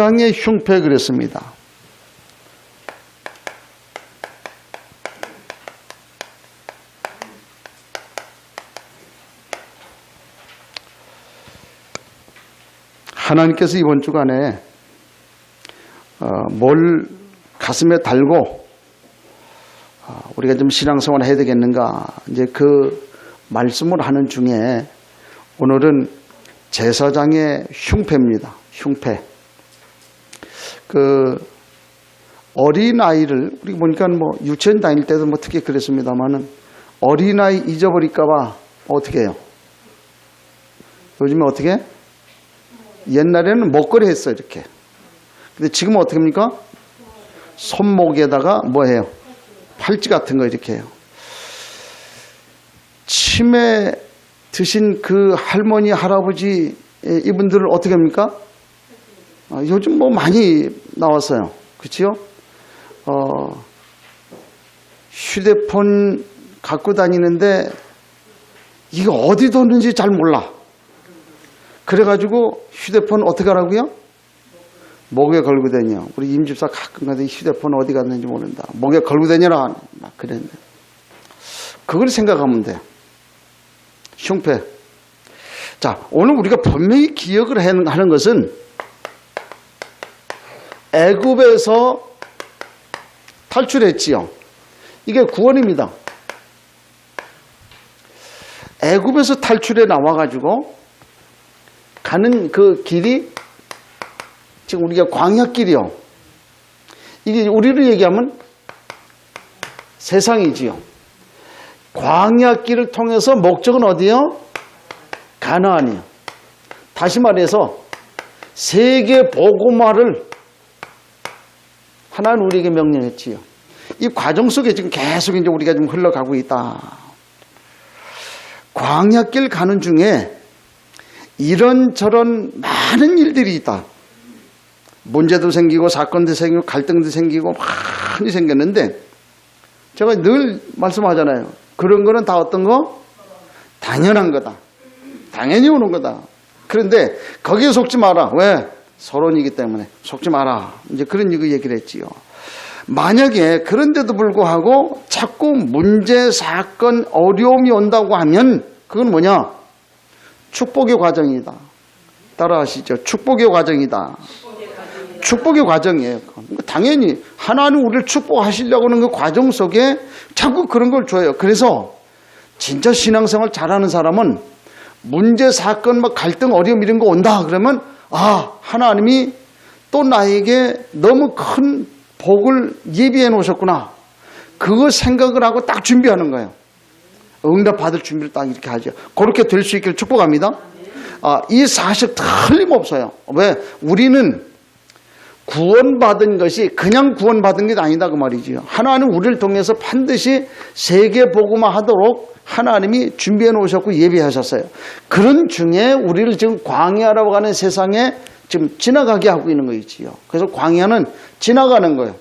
세상의 흉패 그랬습니다. 하나님께서 이번 주간에 뭘 가슴에 달고 우리가 좀 신앙생활을 해야 되겠는가, 이제 그 말씀을 하는 중에 오늘은 제사장의 흉패입니다. 흉패. 그 어린아이를 우리 보니까 뭐 유치원 다닐 때도 뭐 특히 그랬습니다만은 어린아이 잊어버릴까봐 어떻게 해요? 요즘에 어떻게? 옛날에는 목걸이 했어요, 이렇게. 근데 지금은 어떻게 합니까? 손목에다가 뭐 해요? 팔찌 같은 거 이렇게 해요. 치매 드신 그 할머니, 할아버지 이분들을 어떻게 합니까? 요즘 뭐 많이 나왔어요. 그렇죠? 휴대폰 갖고 다니는데 이게 어디 뒀는지 잘 몰라. 그래가지고 휴대폰 어떻게 하라고요? 목에 걸고 다녀. 우리 임집사 가끔 가다 휴대폰 어디 갔는지 모른다. 목에 걸고 다녀라. 막 그랬는데. 그걸 생각하면 돼. 흉패. 자, 오늘 우리가 분명히 기억을 하는 것은 애굽에서 탈출했지요. 이게 구원입니다. 애굽에서 탈출해 나와가지고 가는 그 길이 지금 우리가 광야길이요. 이게 우리로 얘기하면 세상이지요. 광야길을 통해서 목적은 어디요? 가나안이요. 다시 말해서 세계 복음화를 하나는 우리에게 명령했지요. 이 과정 속에 지금 계속 이제 우리가 좀 흘러가고 있다. 광야길 가는 중에 이런저런 많은 일들이 있다. 문제도 생기고 사건도 생기고 갈등도 생기고 많이 생겼는데 제가 늘 말씀하잖아요. 그런 거는 다 어떤 거? 당연한 거다. 당연히 오는 거다. 그런데 거기에 속지 마라. 왜? 서론이기 때문에 속지 마라. 이제 그런 얘기를 했지요. 만약에 그런데도 불구하고 자꾸 문제, 사건, 어려움이 온다고 하면 그건 뭐냐? 축복의 과정이다. 따라하시죠. 축복의 과정이다. 축복의 과정이에요. 당연히 하나님 우리를 축복하시려고 하는 그 과정 속에 자꾸 그런 걸 줘요. 그래서 진짜 신앙생활 잘하는 사람은 문제, 사건, 막 갈등, 어려움 이런 거 온다 그러면 하나님이 또 나에게 너무 큰 복을 예비해 놓으셨구나. 그거 생각을 하고 딱 준비하는 거예요. 응답 받을 준비를 딱 이렇게 하죠. 그렇게 될 수 있기를 축복합니다. 이 사실 틀림없어요. 왜? 우리는 구원받은 것이 그냥 구원받은 게 아니다 그 말이지요. 하나님 우리를 통해서 반드시 세계 복음화 하도록 하나님이 준비해 놓으셨고 예비하셨어요. 그런 중에 우리를 지금 광야라고 하는 세상에 지금 지나가게 하고 있는 거이지요. 그래서 광야는 지나가는 거예요.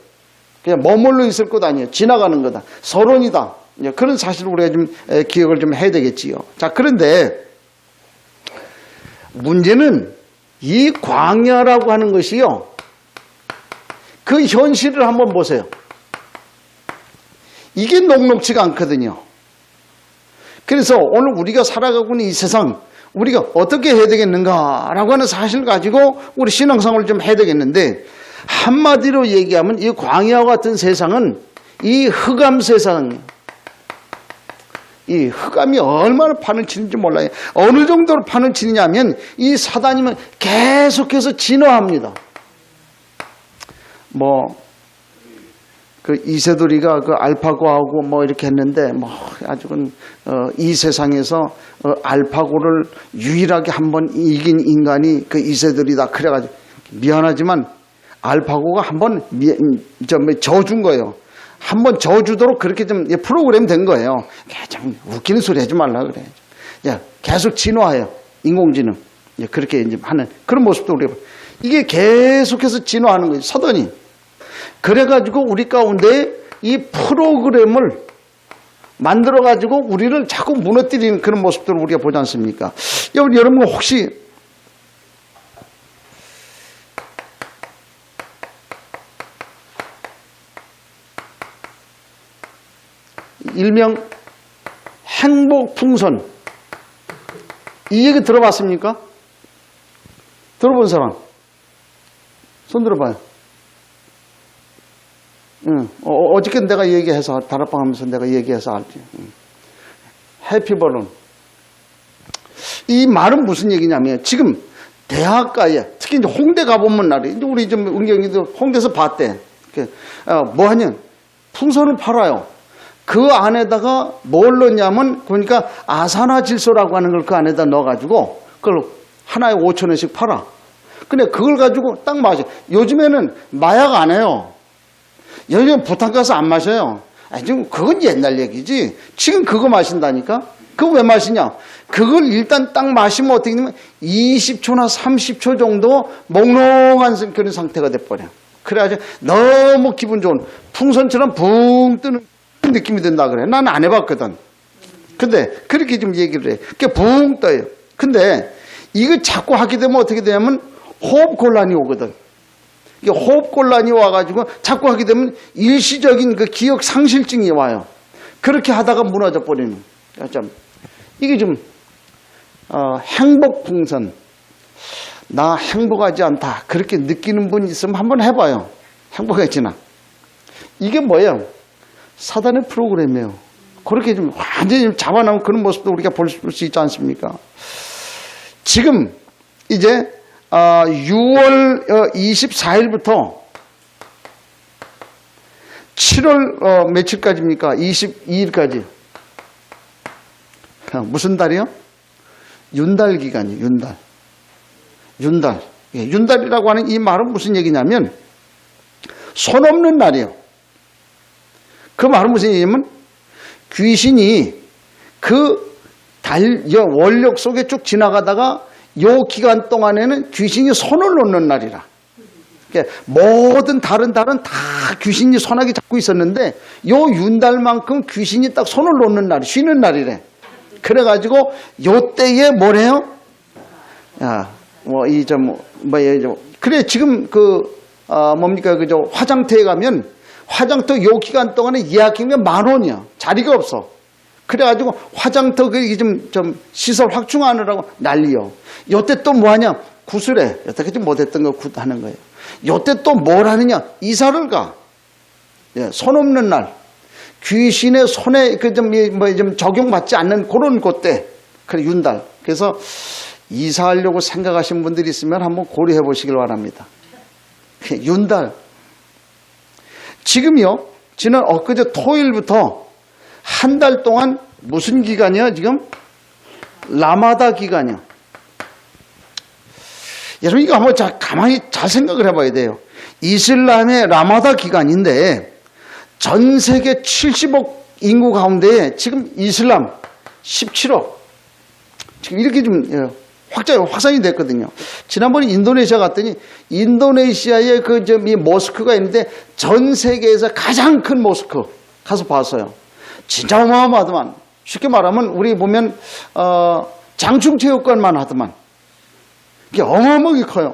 그냥 머물러 있을 것 아니에요. 지나가는 거다. 서론이다. 그런 사실을 우리가 좀 기억을 좀 해야 되겠지요. 자, 그런데 문제는 이 광야라고 하는 것이요. 그 현실을 한번 보세요. 이게 녹록지가 않거든요. 그래서 오늘 우리가 살아가고 있는 이 세상 우리가 어떻게 해야 되겠는가라고 하는 사실을 가지고 우리 신앙생활을 좀 해야 되겠는데 한마디로 얘기하면 이 광야와 같은 세상은 이 흑암 세상이에요. 이 흑암이 얼마나 파는치는지 몰라요. 어느 정도로 파는치느냐면 이 사단이면 계속해서 진화합니다. 그 이세돌이가 그 알파고하고 이렇게 했는데 아직은 이 세상에서 알파고를 유일하게 한번 이긴 인간이 그 이세돌이다. 그래가지고 미안하지만 알파고가 한번 져준 거예요. 한번 져주도록 그렇게 좀 프로그램 된 거예요. 참 웃기는 소리 하지 말라 그래. 야, 계속 진화해요. 인공지능. 그렇게 이제 하는 그런 모습도 우리가 이게 계속해서 진화하는 거예요. 사단이. 그래가지고 우리 가운데 이 프로그램을 만들어가지고 우리를 자꾸 무너뜨리는 그런 모습들을 우리가 보지 않습니까? 여러분 혹시 일명 행복풍선. 이 얘기 들어봤습니까? 들어본 사람? 손 들어봐요. 응. 어저께 내가 얘기해서, 다락방 하면서 내가 얘기해서 알지. 해피버런. 이 말은 무슨 얘기냐면, 지금 대학가에, 특히 이제 홍대 가보면 날이, 이제 우리 좀 은경이도 홍대에서 봤대. 뭐 하냐? 풍선을 팔아요. 그 안에다가 뭘 넣냐면, 그러니까 아산화질소라고 하는 걸 그 안에다 넣어가지고, 그걸 하나에 5,000원씩 팔아. 근데 그걸 가지고 딱 마셔. 요즘에는 마약 안 해요. 요즘 부탄 가서 안 마셔요. 지금 그건 옛날 얘기지. 지금 그거 마신다니까? 그거 왜 마시냐? 그걸 일단 딱 마시면 어떻게 되냐면 20초나 30초 정도 몽롱한 그런 상태가 돼버려. 그래가지고 너무 기분 좋은 풍선처럼 붕 뜨는 느낌이 든다 그래. 나는 안 해봤거든. 근데 그렇게 좀 얘기를 해. 그게 붕 떠요. 근데 이거 자꾸 하게 되면 어떻게 되냐면 호흡곤란이 오거든. 이게 호흡곤란이 와가지고 자꾸 하게 되면 일시적인 그 기억 상실증이 와요. 그렇게 하다가 무너져 버리는. 좀 이게 좀 행복풍선. 나 행복하지 않다. 그렇게 느끼는 분 있으면 한번 해봐요. 행복해지나. 이게 뭐예요? 사단의 프로그램이에요. 그렇게 좀 완전히 잡아놓은 그런 모습도 우리가 볼 수 있지 않습니까? 지금 이제 6월 24일부터 7월 며칠까지입니까? 22일까지. 무슨 달이요? 윤달 기간이에요. 윤달. 윤달. 예, 윤달이라고 하는 이 말은 무슨 얘기냐면 손 없는 날이에요. 그 말은 무슨 얘기냐면 귀신이 그 원력 속에 쭉 지나가다가 요 기간 동안에는 귀신이 손을 놓는 날이라. 그러니까 모든 다른 달은 다 귀신이 손아귀 잡고 있었는데 요 윤달만큼 귀신이 딱 손을 놓는 날, 쉬는 날이래. 그래가지고 요 때에 뭐래요? 그래 지금 뭡니까 그저 화장터에 가면 화장터 요 기간 동안에 예약하면 10,000원이야. 자리가 없어. 그래가지고 화장터 좀 시설 확충하느라고 난리요. 요때 또 뭐하냐? 구슬에 여태까지 못했던 거 하는 거예요. 요때 또 뭘 하느냐? 이사를 가. 예, 손 없는 날. 귀신의 손에 좀 적용받지 않는 그런 그때. 그래 윤달. 그래서 이사하려고 생각하신 분들이 있으면 한번 고려해 보시길 바랍니다. 윤달. 지금요. 지난 엊그제 토요일부터 한 달 동안 무슨 기간이야 지금? 라마다 기간이야. 여러분 이거 한번 가만히 잘 생각을 해봐야 돼요. 이슬람의 라마다 기간인데 전 세계 70억 인구 가운데 지금 이슬람 17억 지금 이렇게 좀 확산이 됐거든요. 지난번에 인도네시아 갔더니 인도네시아에 이 모스크가 있는데 전 세계에서 가장 큰 모스크 가서 봤어요. 진짜 어마어마하더만. 쉽게 말하면 우리 보면 장충체육관만 하더만. 이게 어마어마하게 커요.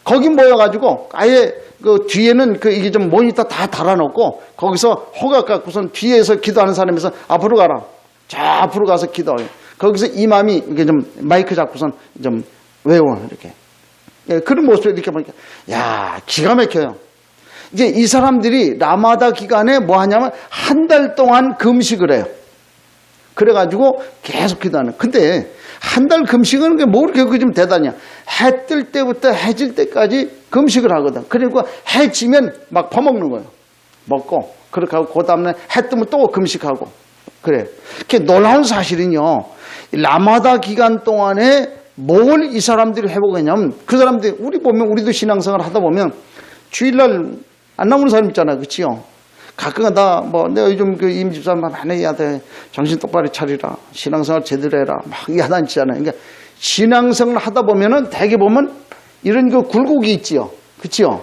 거기 모여가지고 아예 그 뒤에는 이게 좀 모니터 다 달아놓고 거기서 허각 갖고선 뒤에서 기도하는 사람에서 앞으로 가라. 저 앞으로 가서 기도해. 거기서 이맘이 이게 좀 마이크 잡고선 좀 외워 이렇게. 예, 그런 모습을 이렇게 보니까 야 기가 막혀요. 이제 이 사람들이 라마다 기간에 뭐 하냐면 한 달 동안 금식을 해요. 그래가지고 계속 기도하는. 근데 한 달 금식은 뭐 그렇게 좀 대단이야. 해 뜰 때부터 해 질 때까지 금식을 하거든. 그리고 해 지면 막 퍼먹는 거예요. 먹고 그렇게 하고 그 다음날 해 뜨면 또 금식하고 그래. 그게 놀라운 사실은요. 라마다 기간 동안에 뭘 이 사람들이 회복하냐면 그 사람들이 우리 보면 우리도 신앙생활 하다 보면 주일날 안 나오는 사람 있잖아. 그치요? 가끔 내가 요즘 임집사람 많이 야돼. 정신 똑바로 차리라. 신앙생활 제대로 해라. 막 야단치잖아요. 그러니까 신앙생활 하다 보면은 대개 보면 이런 굴곡이 있지요. 그치요?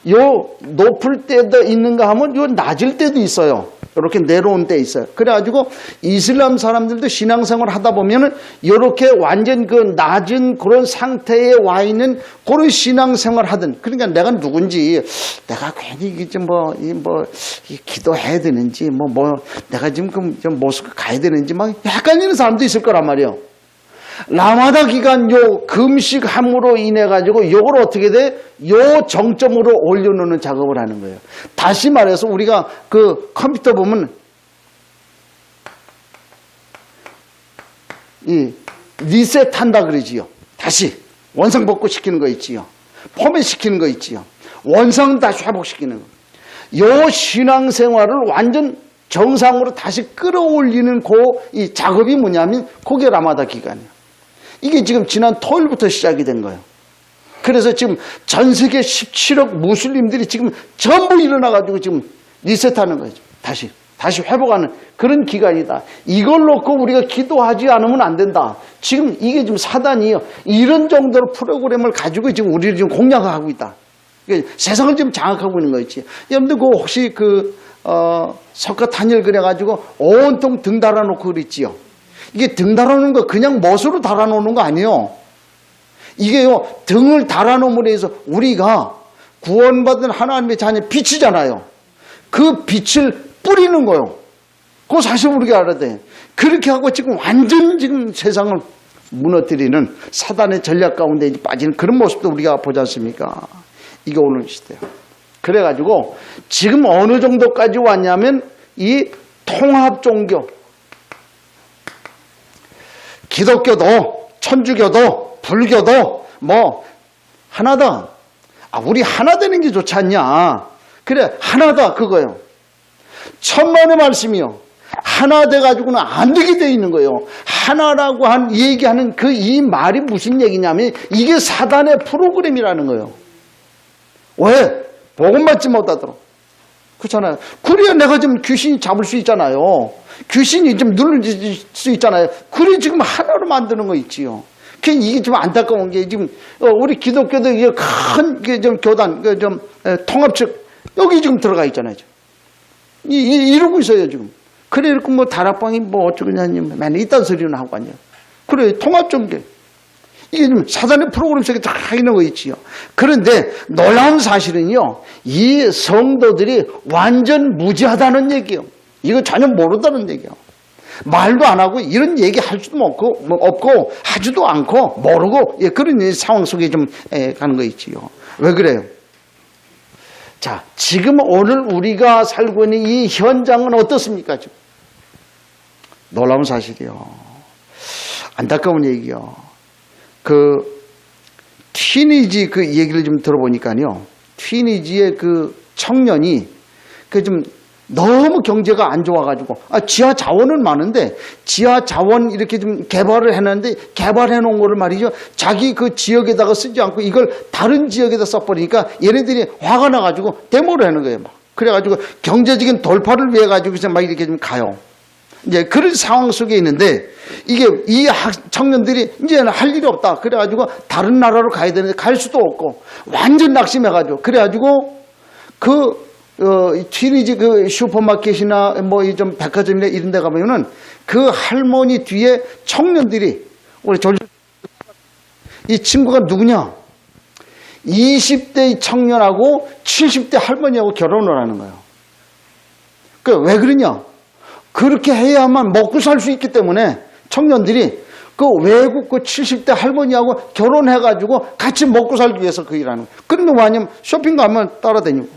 요 높을 때도 있는가 하면 요 낮을 때도 있어요. 이렇게 내려온 데 있어요. 그래가지고 이슬람 사람들도 신앙생활 하다 보면은 이렇게 완전 그 낮은 그런 상태에 와 있는 그런 신앙생활 하든, 그러니까 내가 누군지, 내가 괜히 기도해야 되는지, 내가 지금 좀 모스크 가야 되는지 막 헷갈리는 사람도 있을 거란 말이에요. 라마다 기간 요 금식함으로 인해 가지고 요걸 어떻게 돼? 요 정점으로 올려놓는 작업을 하는 거예요. 다시 말해서 우리가 그 컴퓨터 보면 이 리셋한다 그러지요. 다시 원상복구 시키는 거 있지요. 포맷 시키는 거 있지요. 원상 다시 회복시키는 거. 요 신앙생활을 완전 정상으로 다시 끌어올리는 이 작업이 뭐냐면 그게 라마다 기간이에요. 이게 지금 지난 토요일부터 시작이 된 거예요. 그래서 지금 전 세계 17억 무슬림들이 지금 전부 일어나가지고 지금 리셋하는 거예요. 다시 회복하는 그런 기간이다. 이걸 놓고 우리가 기도하지 않으면 안 된다. 지금 이게 지금 사단이요. 이런 정도로 프로그램을 가지고 지금 우리를 지금 공략하고 있다. 그러니까 세상을 지금 장악하고 있는 거 있지. 여러분들 혹시 석가탄일 그래가지고 온통 등 달아놓고 그랬지요. 이게 등 달아놓는 거 그냥 멋으로 달아놓는 거 아니에요. 이게요, 등을 달아놓음으로 해서 우리가 구원받은 하나님의 자녀 빛이잖아요. 그 빛을 뿌리는 거예요. 그거 사실 우리가 알아야 돼. 그렇게 하고 지금 완전 지금 세상을 무너뜨리는 사단의 전략 가운데 빠지는 그런 모습도 우리가 보지 않습니까? 이게 오늘 시대예요. 그래가지고 지금 어느 정도까지 왔냐면 이 통합 종교, 기독교도 천주교도 불교도 하나다. 우리 하나 되는 게 좋지 않냐. 그래, 하나다 그거예요. 천만의 말씀이요. 하나 돼가지고는 안 되게 돼 있는 거예요. 하나라고 얘기하는 이 말이 무슨 얘기냐면 이게 사단의 프로그램이라는 거예요. 왜? 복음 받지 못하도록. 그렇잖아요. 그래야 내가 좀 귀신 잡을 수 있잖아요. 귀신이 좀 누를 수 있잖아요. 그래 지금 하나로 만드는 거 있지요. 이게 좀 안타까운 게 지금 우리 기독교도 이게 큰 좀 교단 좀 통합 측 여기 지금 들어가 있잖아요. 이러고 있어요 지금. 그래 이렇게 다락방이 어쩌냐니 맨날 이딴 소리는 하고 앉아요. 그래 통합 종교. 이게 좀 사단의 프로그램 속에 다 있는 거 있지요. 그런데 놀라운 사실은요, 이 성도들이 완전 무지하다는 얘기예요. 이거 전혀 모른다는 얘기예요. 말도 안 하고 이런 얘기 할 수도 없고 하지도 않고 모르고 그런 상황 속에 좀 가는 거 있지요. 왜 그래요? 자, 지금 오늘 우리가 살고 있는 이 현장은 어떻습니까? 지금? 놀라운 사실이요. 안타까운 얘기요. 튀니지 얘기를 좀 들어보니까요. 튀니지의 청년이 좀 너무 경제가 안 좋아가지고 지하 자원은 많은데 지하 자원 이렇게 좀 개발을 해놨는데 개발해 놓은 거를 말이죠. 자기 지역에다가 쓰지 않고 이걸 다른 지역에다 써버리니까 얘네들이 화가 나가지고 데모를 하는 거예요. 그래가지고 경제적인 돌파를 위해 가지고 막 이렇게 좀 가요. 이제 그런 상황 속에 있는데 이 청년들이 이제는 할 일이 없다. 그래가지고 다른 나라로 가야 되는데 갈 수도 없고 완전 낙심해가지고 그래가지고 튀니지 슈퍼마켓이나 좀 백화점이나 이런 데 가면은 할머니 뒤에 청년들이 이 친구가 누구냐? 20대 청년하고 70대 할머니하고 결혼을 하는 거예요. 왜 그러냐? 그렇게 해야만 먹고 살 수 있기 때문에 청년들이 외국 70대 할머니하고 결혼해가지고 같이 먹고 살기 위해서 일하는 거예요. 그런데 뭐냐면 쇼핑 가면 따라다니고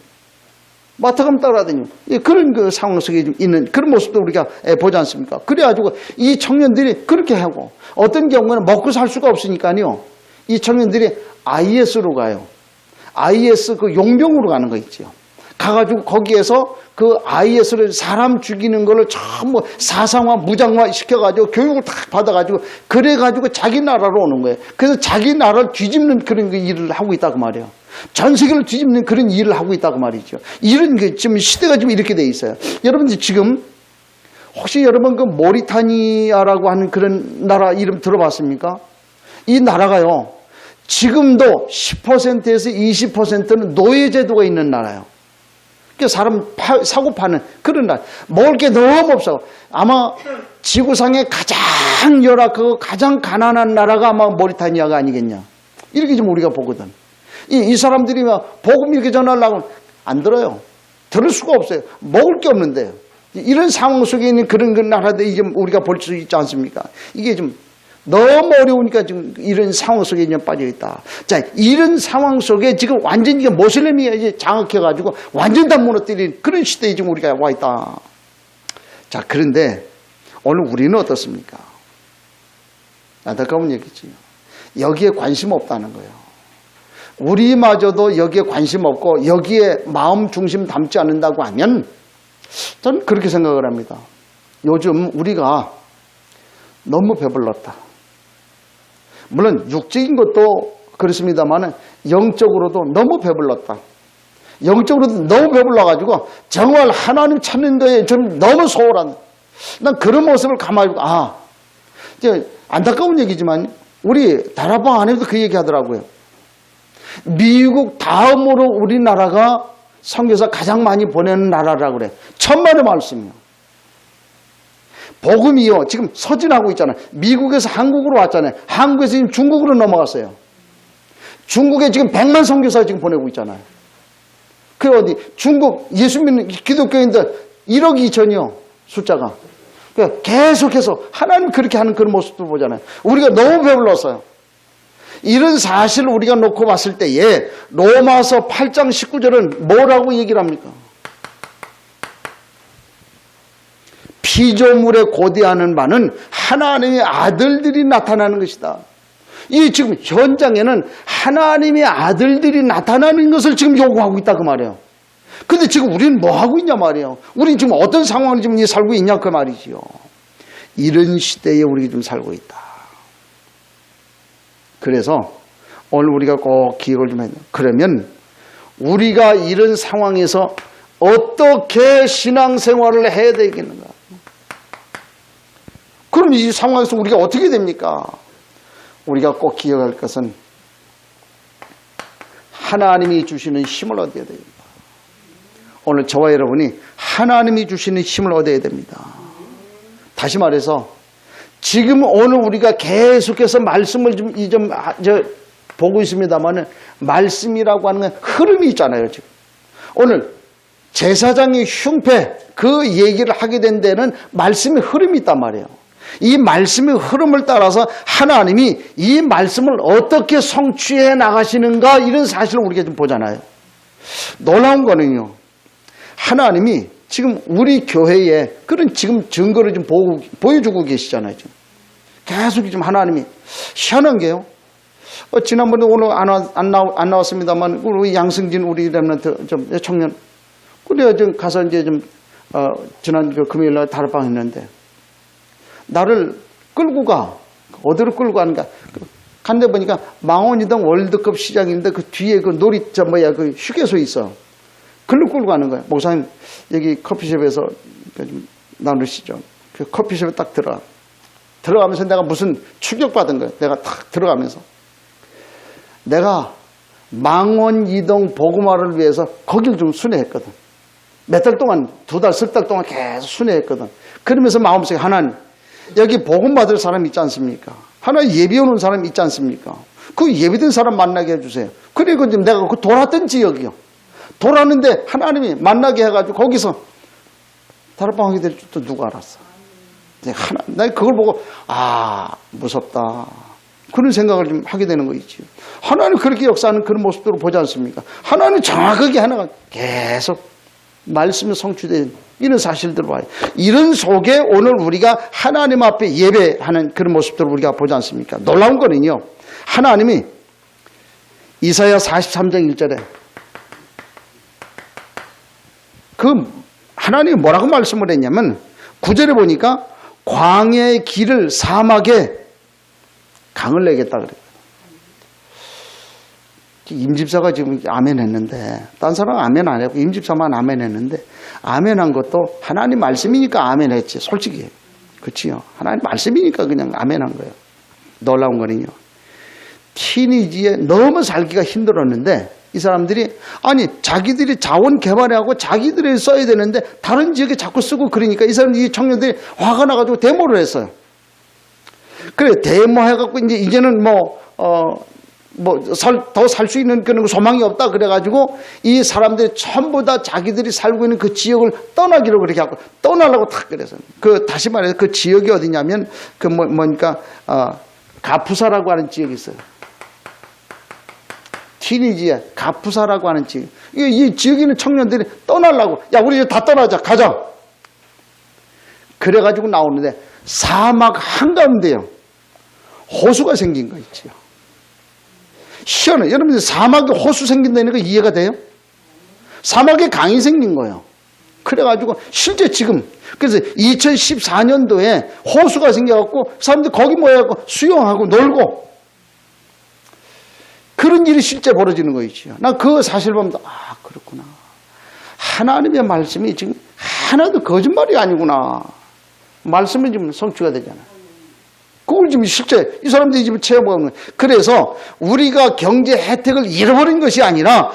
마트 가면 따라다니고 그런 상황 속에 있는 그런 모습도 우리가 보지 않습니까? 그래가지고 이 청년들이 그렇게 하고 어떤 경우는 먹고 살 수가 없으니까요. 이 청년들이 IS로 가요. IS 용병으로 가는 거 있죠. 가가지고 거기에서 IS를 사람 죽이는 거를 전부 사상화, 무장화 시켜가지고 교육을 딱 받아가지고 그래가지고 자기 나라로 오는 거예요. 그래서 자기 나라를 뒤집는 그런 일을 하고 있다고 말이에요. 전 세계를 뒤집는 그런 일을 하고 있다고 말이죠. 이런 지금 시대가 지금 이렇게 돼 있어요. 여러분들 지금 혹시 여러분 모리타니아라고 하는 그런 나라 이름 들어봤습니까? 이 나라가요. 지금도 10%에서 20%는 노예제도가 있는 나라예요. 그 사람 사고 파는 그런 날. 먹을 게 너무 없어. 아마 지구상에 가장 열악하고 가장 가난한 나라가 아마 모리타니아가 아니겠냐. 이렇게 좀 우리가 보거든. 이 사람들이 막 복음 이렇게 전하려고 안 들어요. 들을 수가 없어요. 먹을 게 없는데요. 이런 상황 속에 있는 그런 나라들 이게 우리가 볼 수 있지 않습니까? 이게 좀 너무 어려우니까 지금 이런 상황 속에 이제 빠져 있다. 자, 이런 상황 속에 지금 완전히 모슬림이 이제 장악해가지고 완전 다 무너뜨린 그런 시대에 지금 우리가 와 있다. 자, 그런데 오늘 우리는 어떻습니까? 안타까운 얘기지요. 여기에 관심 없다는 거예요. 우리마저도 여기에 관심 없고 여기에 마음 중심 담지 않는다고 하면 저는 그렇게 생각을 합니다. 요즘 우리가 너무 배불렀다. 물론 육적인 것도 그렇습니다만 영적으로도 너무 배불렀다. 영적으로도 너무 배불러가지고 정말 하나님 찾는 데에 좀 너무 소홀한, 난 그런 모습을 가만히 보고 이제 안타까운 얘기지만 우리 다락방 안에도 그 얘기 하더라고요. 미국 다음으로 우리나라가 선교사 가장 많이 보내는 나라라고 그래. 천만의 말씀이요. 복음이요. 지금 서진하고 있잖아요. 미국에서 한국으로 왔잖아요. 한국에서 지금 중국으로 넘어갔어요. 중국에 지금 100만 선교사 지금 보내고 있잖아요. 그 어디 중국 예수 믿는 기독교인들 1억 2천이요. 숫자가. 그러니까 계속해서 하나님 그렇게 하는 그런 모습도 보잖아요. 우리가 너무 배불렀어요. 이런 사실을 우리가 놓고 봤을 때에 로마서 8장 19절은 뭐라고 얘기를 합니까? 피조물에 고대하는 바는 하나님의 아들들이 나타나는 것이다. 이 지금 현장에는 하나님의 아들들이 나타나는 것을 지금 요구하고 있다 그 말이에요. 근데 지금 우리는 뭐 하고 있냐 말이에요. 우리는 지금 어떤 상황을 지금 살고 있냐 그 말이지요. 이런 시대에 우리가 좀 살고 있다. 그래서 오늘 우리가 꼭 기억을 좀 해야 돼요. 그러면 우리가 이런 상황에서 어떻게 신앙생활을 해야 되겠는가? 그럼 이 상황에서 우리가 어떻게 됩니까? 우리가 꼭 기억할 것은 하나님이 주시는 힘을 얻어야 됩니다. 오늘 저와 여러분이 하나님이 주시는 힘을 얻어야 됩니다. 다시 말해서 지금 오늘 우리가 계속해서 말씀을 좀 보고 있습니다만 말씀이라고 하는 건 흐름이 있잖아요. 지금 오늘 제사장의 흉패 그 얘기를 하게 된 데는 말씀의 흐름이 있단 말이에요. 이 말씀의 흐름을 따라서 하나님이 이 말씀을 어떻게 성취해 나가시는가 이런 사실을 우리가 좀 보잖아요. 놀라운 거는요. 하나님이 지금 우리 교회에 그런 지금 증거를 좀 보여주고 계시잖아요. 지금. 계속 지금 하나님이 희한한 게요. 지난번에 오늘 안 나왔습니다만 우리 양승진 우리 렘넌트 좀 청년 그래 좀 가서 이제 좀 지난 금요일 날 다락방 했는데 나를 끌고 가 어디로 끌고 가는가 간데 보니까 망원이동 월드컵 시장인데 그 뒤에 그 그 휴게소 있어. 글로 끌고 가는 거야. 목사님 여기 커피숍에서 좀 나누시죠. 그 커피숍에 딱 들어가면서 내가 무슨 충격받은 거야. 내가 탁 들어가면서 내가 망원이동 복음화를 위해서 거길 좀 순회했거든. 몇 달 동안 2달, 석 달 동안 계속 순회했거든. 그러면서 마음속에 하나님 여기 복음 받을 사람 있지 않습니까? 하나님 예비 오는 사람 있지 않습니까? 그 예비된 사람 만나게 해주세요. 그리고 지금 내가 그 돌았던 지역이요. 돌았는데 하나님이 만나게 해가지고 거기서 다락방 하게 될 줄도 누가 알았어. 내가 그걸 보고 무섭다. 그런 생각을 좀 하게 되는 거 있지요. 하나님 그렇게 역사하는 그런 모습들을 보지 않습니까? 하나님 정확하게 하나가 계속 말씀이 성취된 이런 사실들을 봐요. 이런 속에 오늘 우리가 하나님 앞에 예배하는 그런 모습들을 우리가 보지 않습니까? 놀라운 거는요. 하나님이 이사야 43장 1절에 그 하나님이 뭐라고 말씀을 했냐면 9절에 보니까 광야의 길을 사막에 강을 내겠다 그래요. 임집사가 지금 아멘 했는데 딴 사람은 아멘 안 했고 임집사만 아멘 했는데 아멘 한 것도 하나님 말씀이니까 아멘 했지. 솔직히 그렇지요. 하나님 말씀이니까 그냥 아멘 한 거예요. 놀라운 거는요. 티니지에 너무 살기가 힘들었는데 이 사람들이 아니 자기들이 자원 개발하고 자기들이 써야 되는데 다른 지역에 자꾸 쓰고 그러니까 이 사람들이 이 청년들이 화가 나가지고 데모를 했어요. 그래 데모해갖고 이제는 더 살 수 있는 그런 소망이 없다 그래가지고 이 사람들이 전부 다 자기들이 살고 있는 그 지역을 떠나기로 그렇게 하고 떠나려고 탁 그래서 다시 말해서 그 지역이 어디냐면 가푸사라고 하는 지역이 있어요. 튀니지에 가푸사라고 하는 지역. 이 지역에 있는 청년들이 떠나려고 야 우리 이제 다 떠나자 가자. 그래가지고 나오는데 사막 한가운데요 호수가 생긴 거 있지요. 희한해. 여러분들 사막에 호수 생긴다는 거 이해가 돼요? 사막에 강이 생긴 거예요. 그래가지고 실제 지금 그래서 2014년도에 호수가 생겨갖고 사람들이 거기 모여갖고 수영하고 놀고 그런 일이 실제 벌어지는 거 있지요. 나 그 사실 보면 그렇구나. 하나님의 말씀이 지금 하나도 거짓말이 아니구나. 말씀이 지금 성취가 되잖아. 그걸 지금 실제 이 사람들이 지금 체험하는 거예요. 그래서 우리가 경제 혜택을 잃어버린 것이 아니라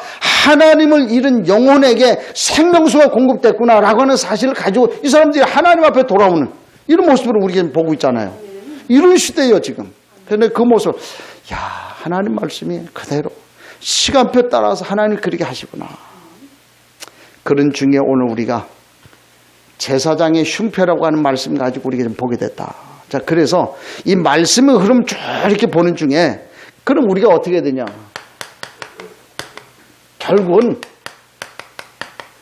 하나님을 잃은 영혼에게 생명수가 공급됐구나라고 하는 사실을 가지고 이 사람들이 하나님 앞에 돌아오는 이런 모습으로 우리가 보고 있잖아요. 이런 시대예요 지금. 그런데 그 모습 하나님 말씀이 그대로 시간표 따라서 하나님이 그렇게 하시구나. 그런 중에 오늘 우리가 제사장의 흉표라고 하는 말씀 가지고 우리가 좀 보게 됐다. 자, 그래서 이 말씀의 흐름 쭉 이렇게 보는 중에 그럼 우리가 어떻게 되냐? 결국은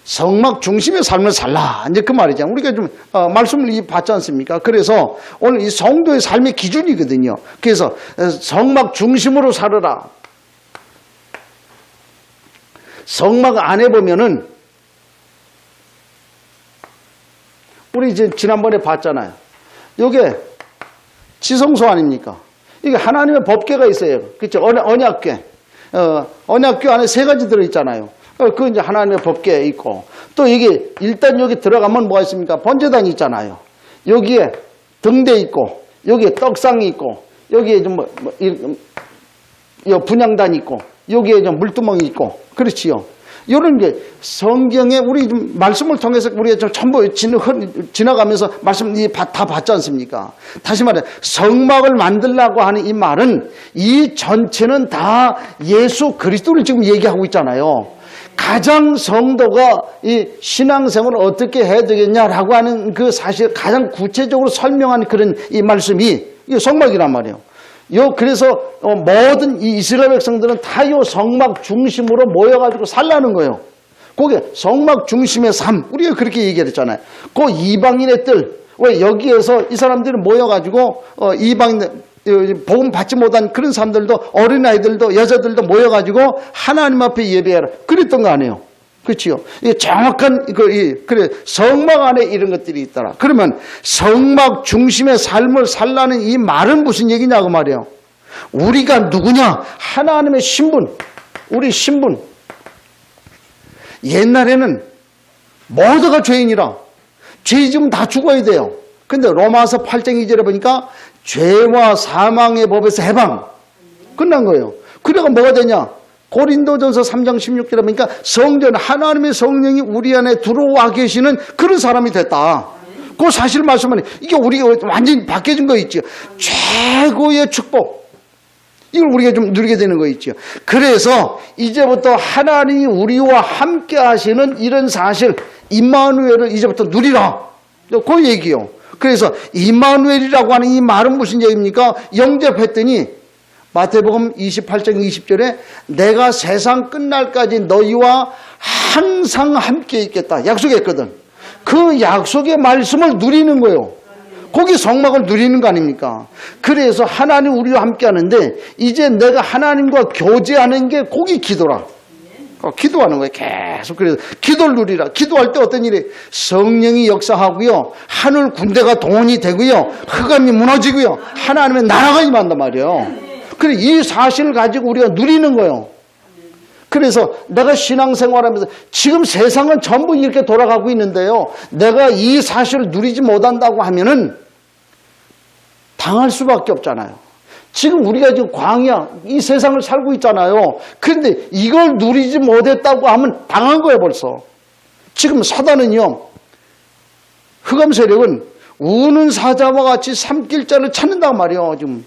성막 중심의 삶을 살라. 이제 그 말이죠. 우리가 좀 말씀을 받지 않습니까? 그래서 오늘 이 성도의 삶의 기준이거든요. 그래서 성막 중심으로 살아라. 성막 안에 보면은 우리 이제 지난번에 봤잖아요. 요게 지성소 아닙니까? 이게 하나님의 법궤가 있어요. 그렇죠? 언약궤. 언약궤 안에 3가지 들어있잖아요. 그 이제 하나님의 법궤 있고 또 이게 일단 여기 들어가면 뭐가 있습니까? 번제단이 있잖아요. 여기에 등대 있고 여기에 떡상이 있고 여기에 좀 분향단 있고 여기에 좀 물두멍이 있고 그렇지요. 이런 게 성경에 우리 좀 말씀을 통해서 우리가 좀 전부 지나가면서 말씀 다 봤지 않습니까? 다시 말해 성막을 만들라고 하는 이 말은 이 전체는 다 예수 그리스도를 지금 얘기하고 있잖아요. 가장 성도가 이 신앙생활을 어떻게 해야 되겠냐라고 하는 그 사실 가장 구체적으로 설명하는 그런 이 말씀이 이 성막이란 말이에요. 그래서 모든 이 이스라엘 백성들은 다 이 성막 중심으로 모여가지고 살라는 거예요. 그게 성막 중심의 삶. 우리가 그렇게 얘기했잖아요. 그 이방인의 뜰. 왜 여기에서 이 사람들은 모여가지고 이방인 복음 받지 못한 그런 사람들도 어린아이들도 여자들도 모여가지고 하나님 앞에 예배하라. 그랬던 거 아니에요. 그렇지요. 정확한 그래 성막 안에 이런 것들이 있더라. 그러면 성막 중심의 삶을 살라는 이 말은 무슨 얘기냐고 말이에요. 우리가 누구냐? 하나님의 신분. 우리 신분. 옛날에는 모두가 죄인이라 죄 지금 다 죽어야 돼요. 근데 로마서 8장 2절에 보니까 죄와 사망의 법에서 해방. 끝난 거예요. 그래가 뭐가 되냐? 고린도전서 3장 16절에 보니까 성전 하나님의 성령이 우리 안에 들어와 계시는 그런 사람이 됐다. 그 사실 말씀은 이게 우리가 완전히 바뀌어진 거 있죠. 최고의 축복. 이걸 우리가 좀 누리게 되는 거 있죠. 그래서 이제부터 하나님이 우리와 함께 하시는 이런 사실 임마누엘을 이제부터 누리라. 그 얘기요. 그래서 임마누엘이라고 하는 이 말은 무슨 얘기입니까? 영접했더니 마태복음 28장 20절에 내가 세상 끝날까지 너희와 항상 함께 있겠다. 약속했거든. 그 약속의 말씀을 누리는 거예요. 거기 성막을 누리는 거 아닙니까? 그래서 하나님 우리와 함께 하는데 이제 내가 하나님과 교제하는 게 거기 기도라. 기도하는 거예요. 계속. 그래서 기도를 누리라. 기도할 때 어떤 일이 성령이 역사하고요. 하늘 군대가 동원이 되고요. 흑암이 무너지고요. 하나님의 나라가 임한단 말이에요. 그래 이 사실을 가지고 우리가 누리는 거예요. 그래서 내가 신앙생활하면서 지금 세상은 전부 이렇게 돌아가고 있는데요. 내가 이 사실을 누리지 못한다고 하면은 당할 수밖에 없잖아요. 지금 우리가 지금 광야, 이 세상을 살고 있잖아요. 그런데 이걸 누리지 못했다고 하면 당한 거예요, 벌써. 지금 사단은요, 흑암 세력은 우는 사자와 같이 삼킬자를 찾는단 말이에요, 지금.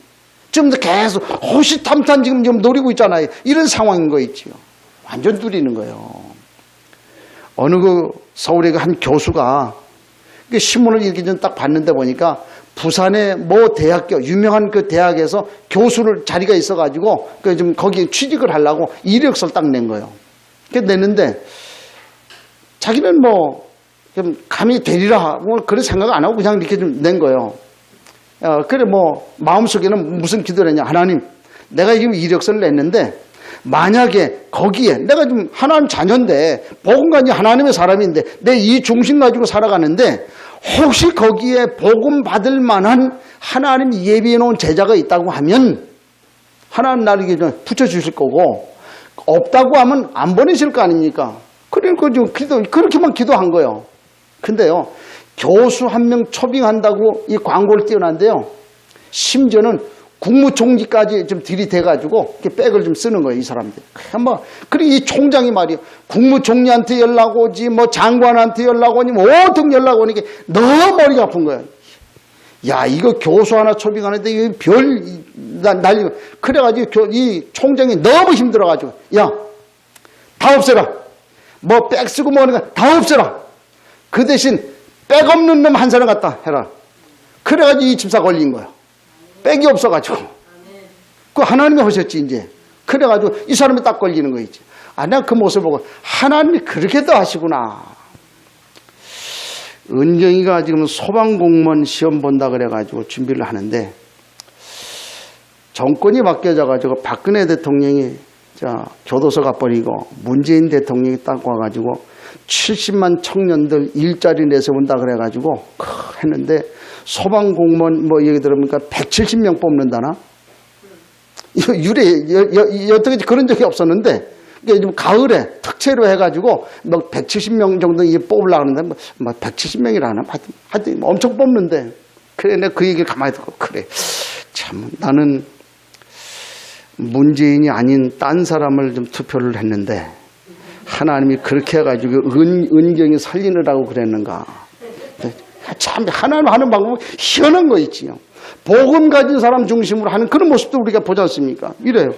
지금 계속 호시탐탐 지금 노리고 있잖아요. 이런 상황인 거 있지요. 완전 누리는 거예요. 어느 서울의 한 교수가 신문을 읽기 전 딱 봤는데 보니까 부산의 모 대학교, 유명한 그 대학에서 교수를 자리가 있어가지고 좀 거기 취직을 하려고 이력서를 딱 낸 거예요. 냈는데 자기는 좀 감히 되리라 그런 생각 안 하고 그냥 이렇게 좀 낸 거예요. 그래 마음속에는 무슨 기도를 했냐. 하나님, 내가 지금 이력서를 냈는데 만약에 거기에 내가 좀 하나님 자녀인데 복음가지 하나님의 사람인데 내 이 중심 가지고 살아가는데 혹시 거기에 복음 받을 만한 하나님 예비해 놓은 제자가 있다고 하면 하나님 나를 붙여주실 거고 없다고 하면 안 보내실 거 아닙니까? 그러니까 그렇게만 기도한 거예요. 근데요, 교수 한 명 초빙한다고 이 광고를 띄워놨는데요, 심지어는 국무총리까지 좀 들이대가지고 백을 좀 쓰는 거예요, 이 사람들. 그리고 이 총장이 말이에요, 국무총리한테 연락 오지, 장관한테 연락 오니, 어떻게 연락 오니, 너무 머리가 아픈 거예요. 야, 이거 교수 하나 초빙하는데, 이거 별 날리고. 그래가지고 이 총장이 너무 힘들어가지고, 야, 다 없애라. 백 쓰고 하는 거 다 없애라. 그 대신 백 없는 놈 한 사람 갖다 해라. 그래가지고 이 집사 걸린 거예요. 백이 없어가지고. 그 하나님이 하셨지, 이제. 그래가지고 이 사람이 딱 걸리는 거 있지. 내가 그 모습을 보고 하나님이 그렇게도 하시구나. 은경이가 지금 소방공무원 시험 본다 그래가지고 준비를 하는데, 정권이 바뀌어져가지고 박근혜 대통령이 교도소 가버리고 문재인 대통령이 딱 와가지고 70만 청년들 일자리 내세운다 그래가지고 했는데, 소방공무원 얘기 들어보니까 170명 뽑는다나? 이거 여태까지 그런 적이 없었는데, 이게 좀 가을에 특채로 해가지고 170명 정도 뽑으려고 하는데, 170명이라나? 하여튼 엄청 뽑는데. 그래, 내가 그 얘기를 가만히 듣고, 그래. 참, 나는 문재인이 아닌 딴 사람을 좀 투표를 했는데, 하나님이 그렇게 해가지고 은경이 살리느라고 그랬는가. 참 하나님 하는 방법은 희한한 거 있지요. 복음 가진 사람 중심으로 하는 그런 모습도 우리가 보지 않습니까? 이래요.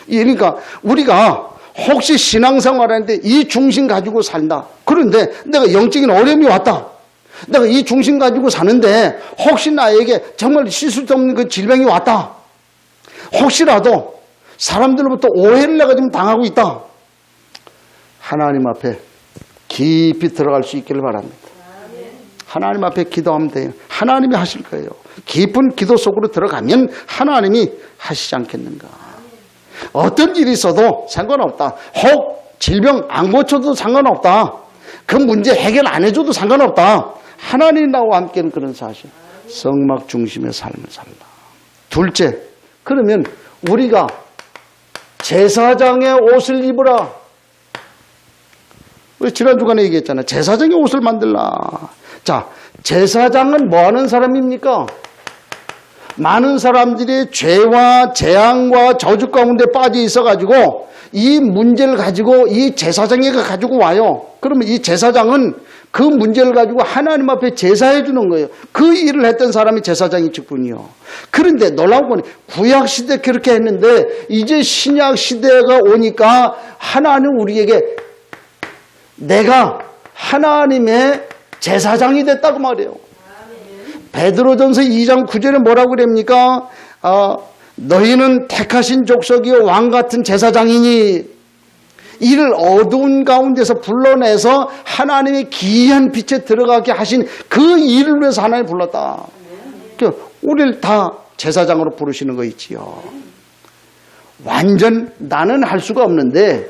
그러니까 우리가 혹시 신앙생활하는데 이 중심 가지고 산다. 그런데 내가 영적인 어려움이 왔다. 내가 이 중심 가지고 사는데 혹시 나에게 정말 씻을 수 없는 그 질병이 왔다. 혹시라도 사람들로부터 오해를 내가 지금 당하고 있다. 하나님 앞에 깊이 들어갈 수 있기를 바랍니다. 하나님 앞에 기도하면 돼요. 하나님이 하실 거예요. 깊은 기도 속으로 들어가면 하나님이 하시지 않겠는가. 어떤 일이 있어도 상관없다. 혹 질병 안 고쳐도 상관없다. 그 문제 해결 안 해줘도 상관없다. 하나님이 나와 함께는 그런 사실. 성막 중심의 삶을 살라. 둘째, 그러면 우리가 제사장의 옷을 입으라. 우리 지난 주간에 얘기했잖아요. 제사장의 옷을 만들라. 자, 제사장은 뭐 하는 사람입니까? 많은 사람들이 죄와 재앙과 저주 가운데 빠져 있어가지고 이 문제를 가지고 이 제사장에게 가지고 와요. 그러면 이 제사장은 그 문제를 가지고 하나님 앞에 제사해 주는 거예요. 그 일을 했던 사람이 제사장이 직분이요. 그런데 놀라운 건 구약시대 그렇게 했는데 이제 신약시대가 오니까 하나님 우리에게 내가 하나님의 제사장이 됐다고 말해요. 베드로전서 2장 9절에 뭐라고 그럽니까? 너희는 택하신 족속이요 왕같은 제사장이니 이를 어두운 가운데서 불러내서 하나님의 기이한 빛에 들어가게 하신 그 일을 위해서 하나님 불렀다. 우리를 다 제사장으로 부르시는 거 있지요. 완전 나는 할 수가 없는데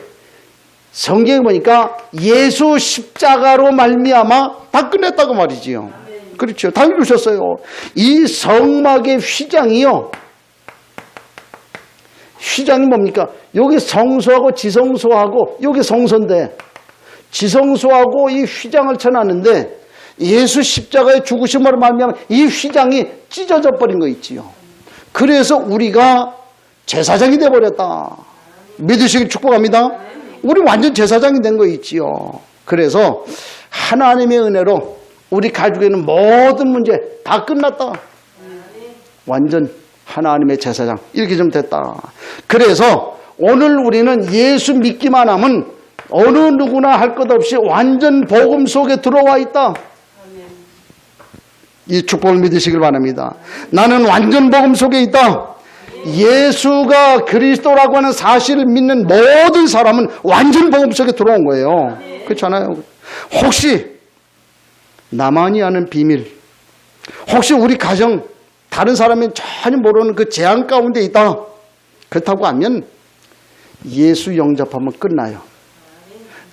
성경에 보니까 예수 십자가로 말미암아 다 끝냈다고 말이지요. 그렇죠. 다 이루셨어요. 이 성막의 휘장이요. 휘장이 뭡니까? 여기 성소하고 지성소하고 여기 성소인데 지성소하고 이 휘장을 쳐놨는데 예수 십자가의 죽으심으로 말미암아 이 휘장이 찢어져 버린 거 있지요. 그래서 우리가 제사장이 되어버렸다. 믿으시길 축복합니다. 우리 완전 제사장이 된 거 있지요. 그래서 하나님의 은혜로 우리 가족에 있는 모든 문제 다 끝났다. 완전 하나님의 제사장 이렇게 좀 됐다. 그래서 오늘 우리는 예수 믿기만 하면 어느 누구나 할 것 없이 완전 복음 속에 들어와 있다. 이 축복을 믿으시길 바랍니다. 나는 완전 복음 속에 있다. 예수가 그리스도라고 하는 사실을 믿는 모든 사람은 완전 복음 속에 들어온 거예요. 그렇잖아요. 혹시 나만이 아는 비밀, 혹시 우리 가정 다른 사람이 전혀 모르는 그 재앙 가운데 있다. 그렇다고 하면 예수 영접하면 끝나요.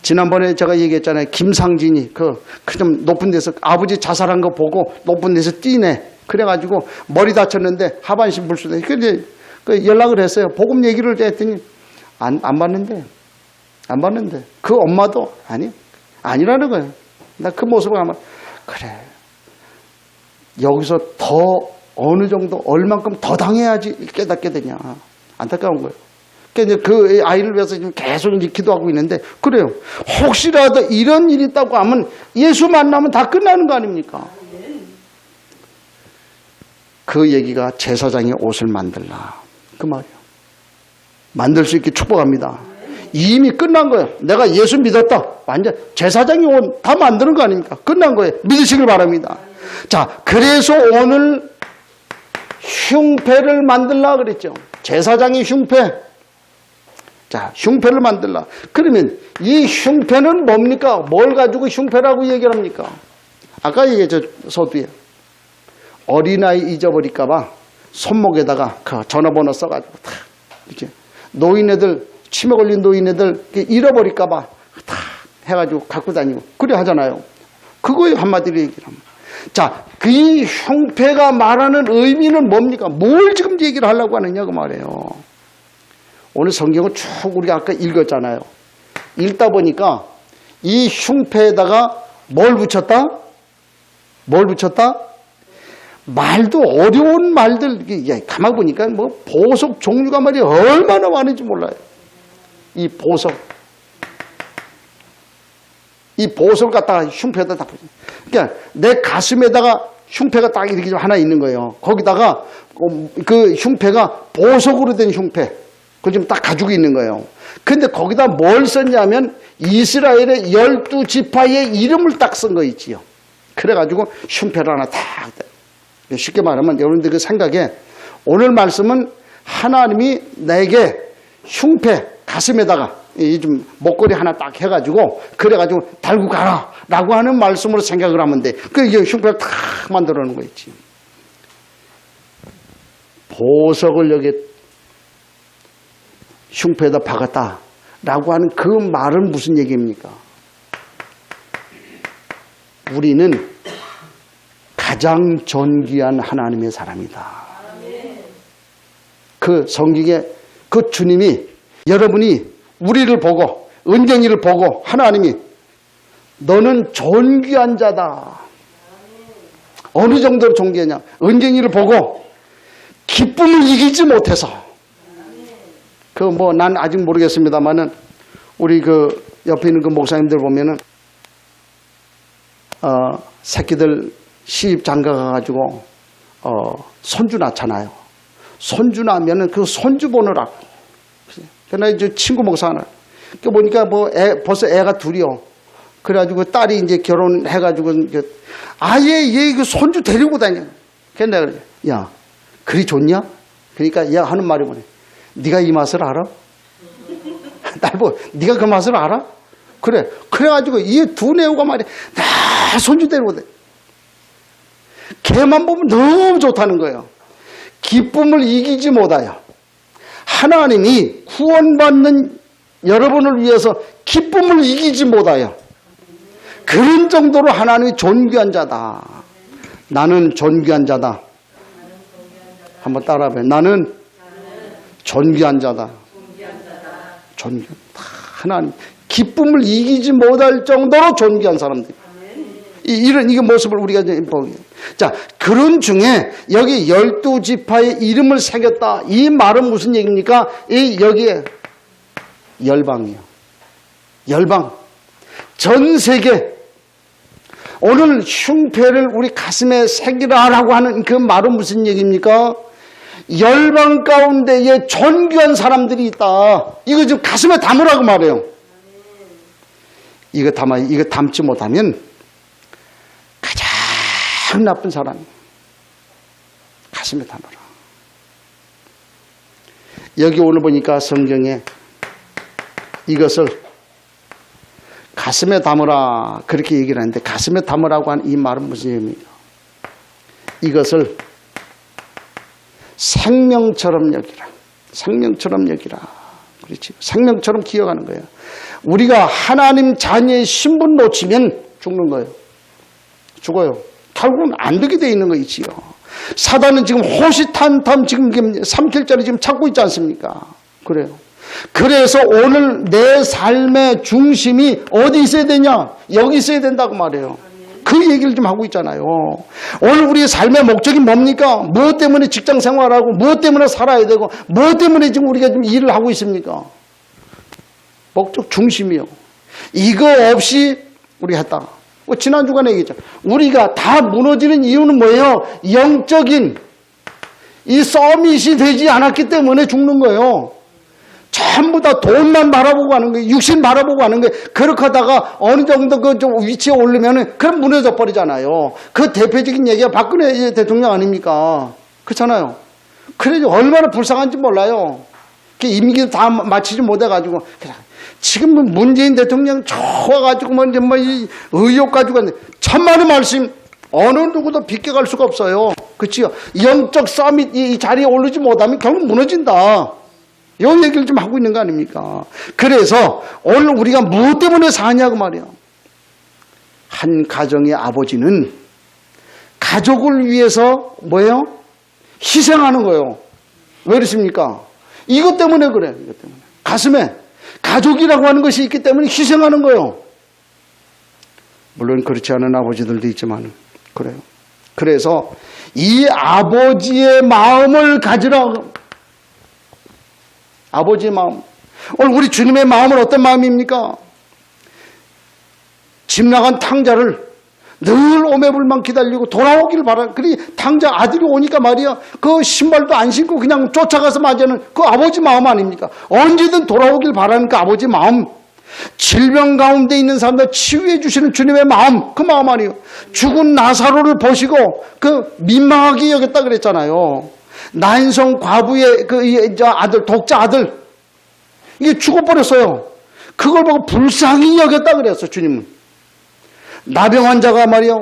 지난번에 제가 얘기했잖아요. 김상진이 그 좀 높은 데서 아버지 자살한 거 보고 높은 데서 뛰네. 그래가지고 머리 다쳤는데 하반신 불수돼. 근데 그 연락을 했어요. 복음 얘기를 했더니 안 받는데. 그 엄마도 아니라는 거예요. 나 그 모습을 아마 그래. 여기서 더 어느 정도 얼만큼 더 당해야지 깨닫게 되냐. 안타까운 거예요. 그러니까 그 아이를 위해서 지금 계속 이제 기도하고 있는데 그래요. 혹시라도 이런 일이 있다고 하면 예수 만나면 다 끝나는 거 아닙니까? 그 얘기가 제사장의 옷을 만들라. 그 말이에요. 만들 수 있게 축복합니다. 이미 끝난 거예요. 내가 예수 믿었다. 완전 제사장의 옷 다 만드는 거 아닙니까? 끝난 거예요. 믿으시길 바랍니다. 자, 그래서 오늘 흉패를 만들라 그랬죠. 제사장의 흉패. 자, 흉패를 만들라. 그러면 이 흉패는 뭡니까? 뭘 가지고 흉패라고 얘기를 합니까? 아까 얘기했죠. 서두에. 어린아이 잊어버릴까봐 손목에다가 그 전화번호 써가지고 다 이렇게 노인애들, 치매 걸린 노인애들 잃어버릴까봐 다 해가지고 갖고 다니고 그래 하잖아요. 그거에 한마디로 얘기를 합니다. 자, 그 흉패가 말하는 의미는 뭡니까? 뭘 지금 얘기를 하려고 하느냐 그 말이에요. 오늘 성경을 쭉 우리가 아까 읽었잖아요. 읽다 보니까 이 흉패에다가 뭘 붙였다? 말도 어려운 말들, 가만 보니까 뭐 보석 종류가 말이 얼마나 많은지 몰라요. 이 보석을 갖다가 흉패에다 다 붙여. 그러니까 내 가슴에다가 흉패가 딱 이렇게 하나 있는 거예요. 거기다가 그 흉패가 보석으로 된 흉패. 그걸 지금 딱 가지고 있는 거예요. 근데 거기다 뭘 썼냐면 이스라엘의 12지파의 이름을 딱 쓴 거 있지요. 그래가지고 흉패를 하나 딱. 쉽게 말하면 여러분들 그 생각에 오늘 말씀은 하나님이 내게 흉패 가슴에다가 좀 목걸이 하나 딱 해가지고 그래가지고 달고 가라 라고 하는 말씀으로 생각을 하면 돼. 그 흉패를 탁 만들어 놓은 거 있지. 보석을 여기 흉패에다 박았다 라고 하는 그 말은 무슨 얘기입니까? 우리는 가장 존귀한 하나님의 사람이다. 그 성경에 그 주님이 여러분이 우리를 보고 은경이를 보고 하나님이 너는 존귀한 자다. 어느 정도로 존귀하냐? 은경이를 보고 기쁨을 이기지 못해서 그 뭐 난 아직 모르겠습니다만은 우리 그 옆에 있는 그 목사님들 보면은 새끼들 시집 장가 가가지고 손주 낳잖아요. 손주 낳으면은 그 손주 보느라고. 그러나 이제 친구 목사 하나. 그 보니까 뭐 벌써 애가 둘이요. 그래가지고 딸이 이제 결혼해가지고 아예 얘 그 손주 데리고 다녀. 그래서 내가 그래. 야, 그리 좋냐? 그러니까 얘가 하는 말이 뭐냐? 네가 이 맛을 알아? 날 보고 네가 그 맛을 알아? 그래. 그래가지고 이 두 내우가 말이야. 다 손주 데리고 다녀. 걔만 보면 너무 좋다는 거예요. 기쁨을 이기지 못하여 하나님이 구원받는 여러분을 위해서 기쁨을 이기지 못하여 그런 정도로 하나님이 존귀한 자다. 나는 존귀한 자다. 한번 따라해봐요. 나는 존귀한 자다. 하나님 기쁨을 이기지 못할 정도로 존귀한 사람들. 이런 이게 모습을 우리가 보게. 자, 그런 중에 여기 12지파의 이름을 새겼다. 이 말은 무슨 얘기입니까? 여기에 열방이요. 열방. 전 세계. 오늘 흉패를 우리 가슴에 새기라라고 하는 그 말은 무슨 얘기입니까? 열방 가운데에 존귀한 사람들이 있다. 이거 좀 가슴에 담으라고 말해요. 이거 담지 못하면 가장 나쁜 사람. 가슴에 담아라. 여기 오늘 보니까 성경에 이것을 가슴에 담으라 그렇게 얘기를 하는데 가슴에 담으라고 한 이 말은 무슨 의미입니까? 이것을 생명처럼 여기라. 생명처럼 여기라. 그렇지. 생명처럼 기억하는 거예요. 우리가 하나님 자녀의 신분 놓치면 죽는 거예요. 죽어요. 결국은 안 되게 돼 있는 거 있지요. 사단은 지금 호시탄탐 지금 3kil짜리 지금 찾고 있지 않습니까? 그래요. 그래서 오늘 내 삶의 중심이 어디 있어야 되냐? 여기 있어야 된다고 말해요. 그 얘기를 좀 하고 있잖아요. 오늘 우리의 삶의 목적이 뭡니까? 무엇 때문에 직장 생활하고 무엇 때문에 살아야 되고 무엇 때문에 지금 우리가 좀 일을 하고 있습니까? 목적 중심이요. 이거 없이 우리가 했다. 지난 주간에 얘기했죠. 우리가 다 무너지는 이유는 뭐예요? 영적인 이 서밋이 되지 않았기 때문에 죽는 거예요. 전부 다 돈만 바라보고 하는 거예요. 육신 바라보고 하는 거예요. 그렇게 하다가 어느 정도 그 좀 위치에 오르면은 그럼 무너져 버리잖아요. 그 대표적인 얘기가 박근혜 대통령 아닙니까? 그렇잖아요. 그래서 얼마나 불쌍한지 몰라요. 임기 다 마치지 못해가지고. 지금 문재인 대통령 좋아가지고 뭐 이제 뭐 이 의욕 가지고 왔는데 천만의 말씀 어느 누구도 비껴갈 수가 없어요. 그치요? 영적 서밋 이 자리에 오르지 못하면 결국 무너진다. 이 얘기를 좀 하고 있는 거 아닙니까? 그래서 오늘 우리가 무엇 때문에 사냐고 말이야. 한 가정의 아버지는 가족을 위해서 뭐예요? 희생하는 거예요. 왜 그러십니까? 이것 때문에 그래. 이것 때문에. 가슴에 가족이라고 하는 것이 있기 때문에 희생하는 거예요. 물론 그렇지 않은 아버지들도 있지만 그래요. 그래서 이 아버지의 마음을 가지라. 아버지의 마음. 오늘 우리 주님의 마음은 어떤 마음입니까? 집 나간 탕자를 늘 오매불만 기다리고 돌아오길 바라. 그리 탕자 아들이 오니까 말이야. 그 신발도 안 신고 그냥 쫓아가서 맞이하는 그 아버지 마음 아닙니까? 언제든 돌아오길 바라는 그 아버지 마음. 질병 가운데 있는 사람들 치유해 주시는 주님의 마음. 그 마음 아니에요. 죽은 나사로를 보시고 그 민망하게 여겼다 그랬잖아요. 난성 과부의 그 아들, 독자 아들. 이게 죽어버렸어요. 그걸 보고 불쌍히 여겼다 그랬어, 주님은. 나병 환자가 말이야,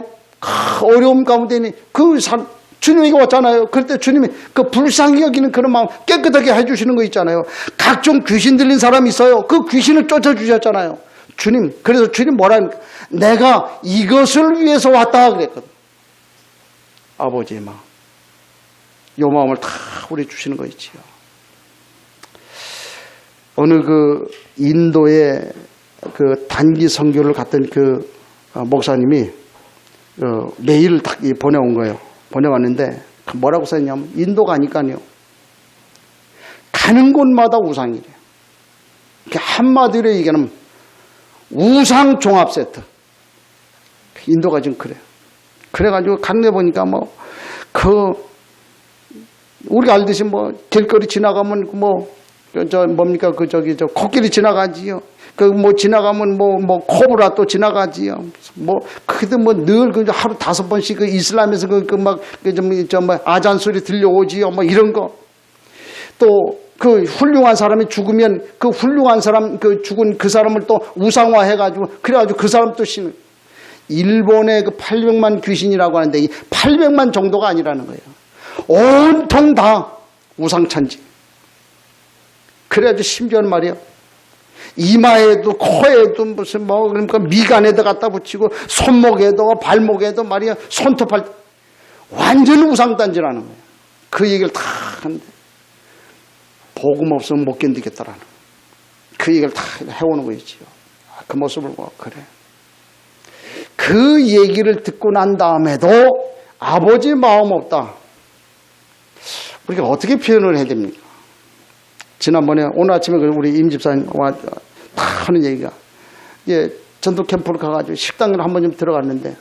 어려움 가운데 있는 그 사람, 주님에게 왔잖아요. 그럴 때 주님이 그 불쌍히 여기는 그런 마음 깨끗하게 해주시는 거 있잖아요. 각종 귀신 들린 사람이 있어요. 그 귀신을 쫓아주셨잖아요. 주님. 그래서 주님 뭐라 합니까? 내가 이것을 위해서 왔다 그랬거든. 아버지의 마음. 요 마음을 다 우리 주시는 거 있지요. 어느 그 인도의 그 단기 선교를 갔던 그 목사님이 메일을 딱 보내온 거예요. 보내왔는데 뭐라고 썼냐면 인도 가니까요. 가는 곳마다 우상이래요. 한마디로 얘기하면 우상 종합 세트. 인도가 지금 그래요. 그래가지고 강내 보니까 우리가 알듯이 길거리 지나가면 뭡니까 코끼리 지나가지요. 지나가면 코브라 또 지나가지요. 그래도 늘 하루 5번씩 그 이슬람에서 아잔 소리 들려오지요. 이런 거. 또 그 훌륭한 사람이 죽으면 그 훌륭한 사람 죽은 그 사람을 또 우상화해가지고 그래가지고 그 사람 또 신은. 일본의 그 800만 귀신이라고 하는데 이 800만 정도가 아니라는 거예요. 온통 다 우상찬지. 그래가지고 심지어는 말이야. 이마에도 코에도 무슨 그러니까 미간에도 갖다 붙이고 손목에도 발목에도 말이야. 손톱할 때 완전 우상단지라는 거예요. 그 얘기를 다 하는데 복음 없으면 못 견디겠다라는 거예요. 그 얘기를 다 해오는 거였지요. 그 모습을 보고 그래. 그 얘기를 듣고 난 다음에도 아버지 마음 없다. 우리가 어떻게 표현을 해야 됩니까? 지난번에 오늘 아침에 우리 임 집사님과 다 하는 얘기가, 예, 전도 캠프를 가가지고 식당에 한번 좀 들어갔는데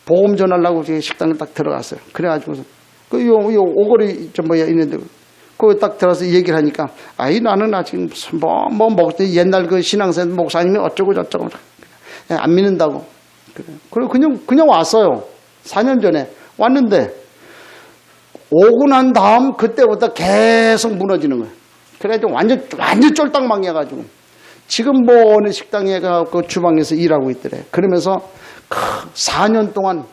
보험 전하려고 식당에 딱 들어갔어요. 그래가지고서 요 오거리 좀 뭐야 있는데 거기 딱 들어서 얘기를 하니까, 아이 나는 아직 무슨 뭐 먹을 때 옛날 그 신앙생 목사님이 어쩌고 저쩌고 안 믿는다고. 그리고 그냥 왔어요. 4년 전에 왔는데 오고 난 다음 그때부터 계속 무너지는 거예요. 그래가지고 완전 쫄딱망해가지고 지금 뭐 어느 식당에 가고 주방에서 일하고 있더래. 그러면서 4년 동안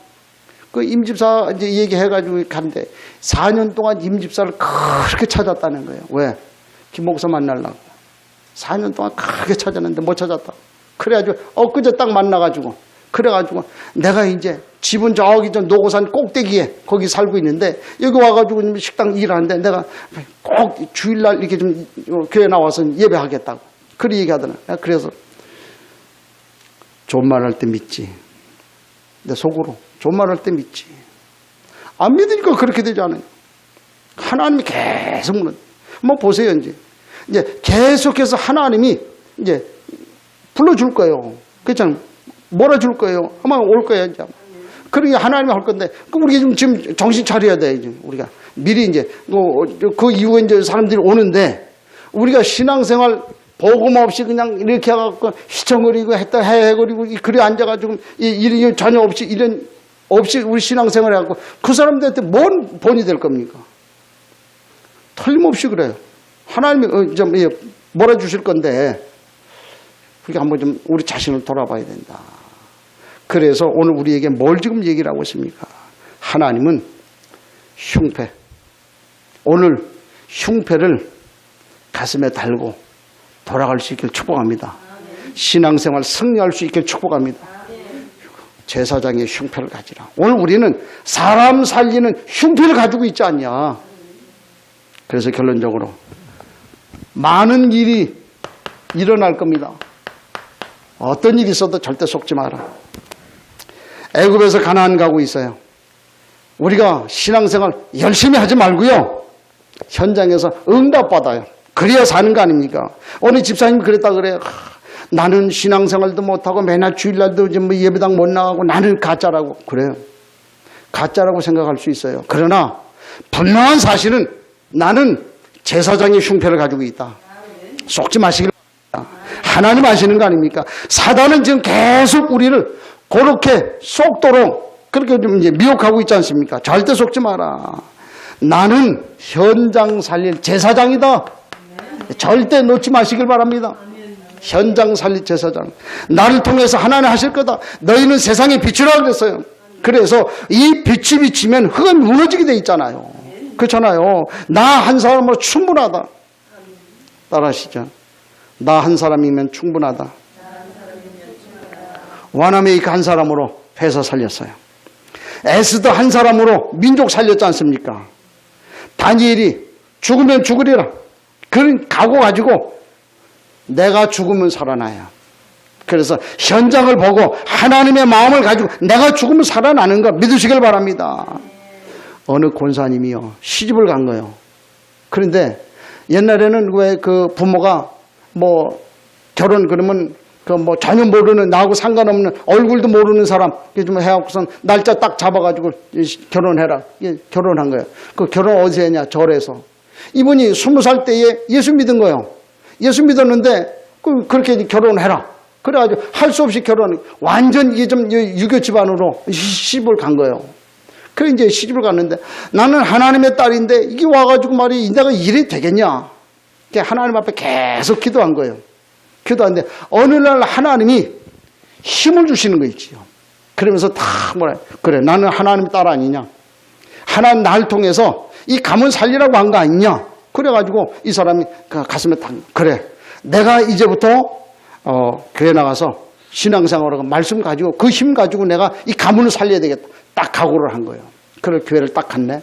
그 임집사 이제 얘기해가지고 간대. 4년 동안 임집사를 그렇게 찾았다는 거예요. 왜? 김 목사 만나려고. 4년 동안 크게 찾았는데 못 찾았다. 그래가지고 엊그제 딱 만나가지고, 그래가지고 내가 이제 집은 저기 저 노고산 꼭대기에 거기 살고 있는데 여기 와가지고 식당 일하는데 내가 꼭 주일날 이렇게 좀 교회 나와서 예배하겠다고 그렇게 얘기하더라. 그래서 좋은 말 할 때 믿지. 내 속으로 좋은 말 할 때 믿지. 안 믿으니까 그렇게 되지 않아요. 하나님이 계속 뭐 보세요. 이제 계속해서 하나님이 이제 불러줄 거예요. 그렇잖아요. 몰아줄 거예요. 아마 올 거예요. 이제. 그러니까 하나님이 할 건데, 우리가 지금 정신 차려야 돼. 이제 우리가 미리 이제 그 이후에 이제 사람들이 오는데, 우리가 신앙생활 복음 없이 그냥 이렇게 해갖고 휘청거리고 했다 해거리고 그래 앉아가지고 일이 전혀 없이 이런 없이 우리 신앙생활 해갖고 그 사람들한테 뭔 본이 될 겁니까? 틀림없이 그래요. 하나님이 좀 몰아주실 건데, 우리가 한번 좀 우리 자신을 돌아봐야 된다. 그래서 오늘 우리에게 뭘 지금 얘기를 하고 있습니까? 하나님은 흉패. 오늘 흉패를 가슴에 달고 돌아갈 수 있길 축복합니다. 신앙생활 승리할 수 있길 축복합니다. 제사장의 흉패를 가지라. 오늘 우리는 사람 살리는 흉패를 가지고 있지 않냐. 그래서 결론적으로 많은 일이 일어날 겁니다. 어떤 일이 있어도 절대 속지 마라. 애굽에서 가나안 가고 있어요. 우리가 신앙생활 열심히 하지 말고요, 현장에서 응답받아요. 그래야 사는 거 아닙니까? 어느 집사님이 그랬다 그래요. 나는 신앙생활도 못하고 맨날 주일날도 뭐 예배당 못 나가고 나는 가짜라고. 그래요. 가짜라고 생각할 수 있어요. 그러나 분명한 사실은 나는 제사장의 흉패를 가지고 있다. 속지 마시길 바랍니다. 하나님 아시는 거 아닙니까? 사단은 지금 계속 우리를 그렇게 속도록 그렇게 좀 이제 미혹하고 있지 않습니까? 절대 속지 마라. 나는 현장 살릴 제사장이다. 절대 놓지 마시길 바랍니다. 현장 살릴 제사장. 나를 통해서 하나님 하실 거다. 너희는 세상의 빛이라고 그랬어요. 그래서 이 빛이 비치면 흙은 무너지게 돼 있잖아요. 그렇잖아요. 나 한 사람으로 충분하다. 따라하시죠. 나 한 사람이면 충분하다. 와나메이크 한 사람으로 회사 살렸어요. 에스더 한 사람으로 민족 살렸지 않습니까? 다니엘이 죽으면 죽으리라. 그런 각오 가지고 내가 죽으면 살아나야. 그래서 현장을 보고 하나님의 마음을 가지고 내가 죽으면 살아나는 거 믿으시길 바랍니다. 어느 권사님이요, 시집을 간 거예요. 그런데 옛날에는 왜 그 부모가 뭐 결혼 그러면 그 뭐 전혀 모르는, 나하고 상관없는, 얼굴도 모르는 사람 좀 해갖고선 날짜 딱 잡아가지고 결혼해라. 결혼한 거예요. 그 결혼 어디서 했냐? 절에서. 이분이 20살 때에 예수 믿은 거예요. 예수 믿었는데 그렇게 결혼해라. 그래가지고 할 수 없이 결혼, 완전 이게 좀 유교 집안으로 시집을 간 거예요. 그래 이제 시집을 갔는데 나는 하나님의 딸인데 이게 와가지고 말이 내가 일이 되겠냐? 하나님 앞에 계속 기도한 거예요. 기도하는데 어느 날 하나님이 힘을 주시는 거 있지요. 그러면서 다 뭐래? 그래, 나는 하나님 딸 아니냐? 하나님 날 통해서 이 가문 살리라고 한 거 아니냐? 그래가지고 이 사람이 가슴에 딱, 그래, 내가 이제부터 교회 나가서 신앙생활하고 말씀 가지고 그 힘 가지고 내가 이 가문을 살려야 되겠다. 딱 각오를 한 거예요. 그래 교회를 딱 갔네.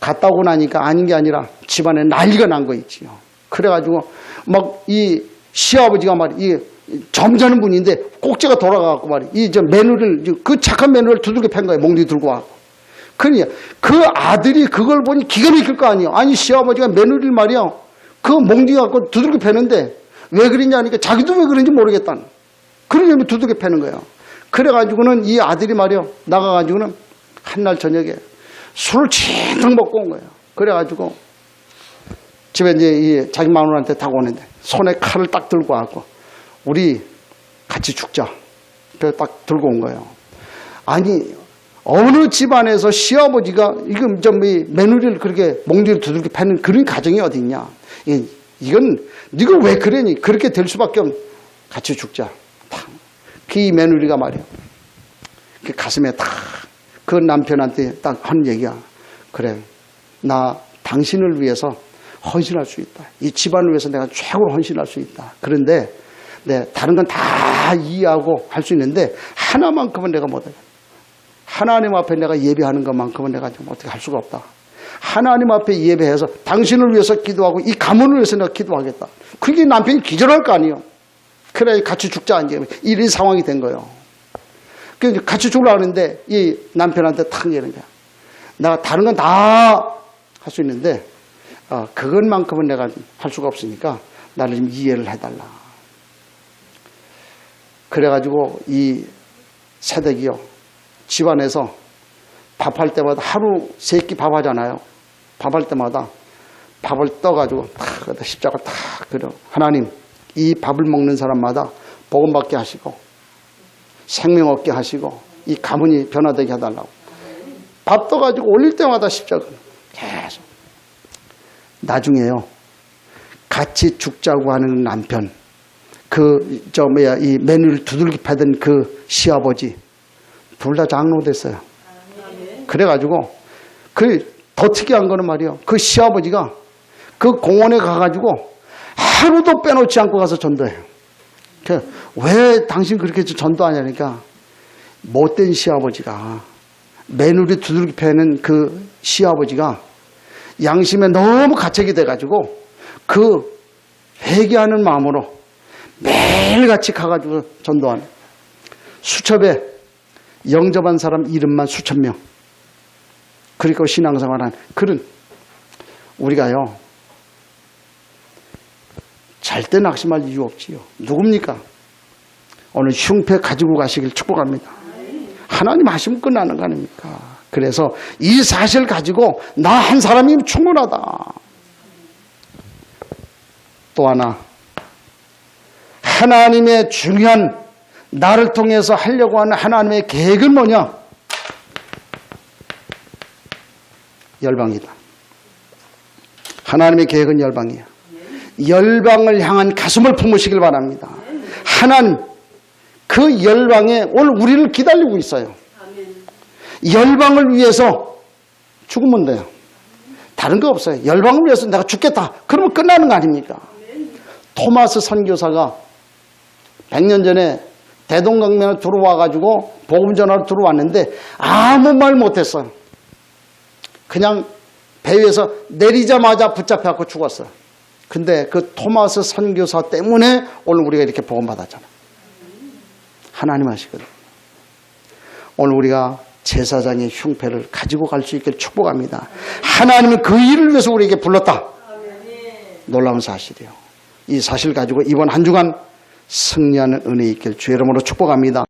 갔다 오고 나니까 아닌 게 아니라 집안에 난리가 난 거 있지요. 그래가지고 막 이 시아버지가 말이 점잖은 분인데 꼭지가 돌아가갖고 말이야. 저 며느리를, 그 착한 며느리를 두들겨 팬 거예요. 몽둥이 들고 와서. 그러니까 그 아들이 그걸 보니 기가 막힐 거 아니에요. 아니, 시아버지가 며느리를 말이야. 그 몽둥이 갖고 두들겨 패는데 왜 그러냐니까 자기도 왜 그런지 모르겠다는. 그러려면 두들겨 패는 거예요. 그래가지고는 이 아들이 말이야. 나가가지고는 한날 저녁에 술을 진탕 먹고 온 거예요. 그래가지고 집에 이제 자기 마누라한테 타고 오는데 손에 칼을 딱 들고 와갖고 우리 같이 죽자. 그래서 딱 들고 온 거예요. 아니, 어느 집안에서 시아버지가 이건 좀 며느리를 그렇게 몽둥이를 두들겨 패는 그런 가정이 어디 있냐. 이건 네가 왜 그러니? 그렇게 될 수밖에 없는. 같이 죽자. 그 며느리가 말이야. 그 가슴에 딱 그 남편한테 딱 한 얘기야. 그래, 나 당신을 위해서 헌신할 수 있다. 이 집안을 위해서 내가 최고로 헌신할 수 있다. 그런데 다른 건 다 이해하고 할 수 있는데 하나만큼은 내가 못해. 하나님 앞에 내가 예배하는 것만큼은 내가 좀 어떻게 할 수가 없다. 하나님 앞에 예배해서 당신을 위해서 기도하고 이 가문을 위해서 내가 기도하겠다. 그게 남편이 기절할 거 아니에요. 그래, 같이 죽자. 이제 이런 상황이 된 거예요. 그래서 같이 죽으려고 하는데 이 남편한테 탁 얘기하는 거야. 내가 다른 건 다 할 수 있는데 그것만큼은 내가 할 수가 없으니까 나를 좀 이해를 해달라. 그래가지고 이 새댁이요, 집안에서 밥할 때마다 하루 3끼 밥 하잖아요. 밥할 때마다 밥을 떠가지고 탁 십자가 탁 그려. 하나님, 이 밥을 먹는 사람마다 복음 받게 하시고 생명 얻게 하시고 이 가문이 변화되게 해달라고. 밥 떠가지고 올릴 때마다 십자가 계속. 나중에요, 같이 죽자고 하는 남편, 이 며느리를 두들겨 패던 그 시아버지 둘 다 장로됐어요. 그래가지고 더 특이한 거는 말이에요. 그 시아버지가 그 공원에 가가지고 하루도 빼놓지 않고 가서 전도해요. 왜 당신 그렇게 전도하냐니까 못된 시아버지가, 며느리 두들겨 패는 그 시아버지가 양심에 너무 가책이 돼가지고 그 회개하는 마음으로 매일같이 가가지고 전도하는, 수첩에 영접한 사람 이름만 수천 명. 그리고 신앙생활한 그런, 우리가요 절대 낙심할 이유 없지요. 누굽니까? 오늘 흉패 가지고 가시길 축복합니다. 하나님 하시면 끝나는 거 아닙니까? 그래서 이 사실 가지고 나 한 사람이면 충분하다. 또 하나, 하나님의 중요한, 나를 통해서 하려고 하는 하나님의 계획은 뭐냐? 열방이다. 하나님의 계획은 열방이야. 열방을 향한 가슴을 품으시길 바랍니다. 하나님, 그 열방에 오늘 우리를 기다리고 있어요. 열방을 위해서 죽으면 돼요. 다른 거 없어요. 열방을 위해서 내가 죽겠다. 그러면 끝나는 거 아닙니까? 토마스 선교사가 100년 전에 대동강변에 들어와가지고 복음 전하러 들어왔는데 아무 말 못했어요. 그냥 배 위에서 내리자마자 붙잡혀갖고 죽었어요. 근데 그 토마스 선교사 때문에 오늘 우리가 이렇게 복음 받았잖아요. 하나님 하시거든요. 오늘 우리가 제사장의 흉패를 가지고 갈 수 있길 축복합니다. 하나님은 그 일을 위해서 우리에게 불렀다. 놀라운 사실이에요. 이 사실 가지고 이번 한 주간 승리하는 은혜 있길 주의 이름으로 축복합니다.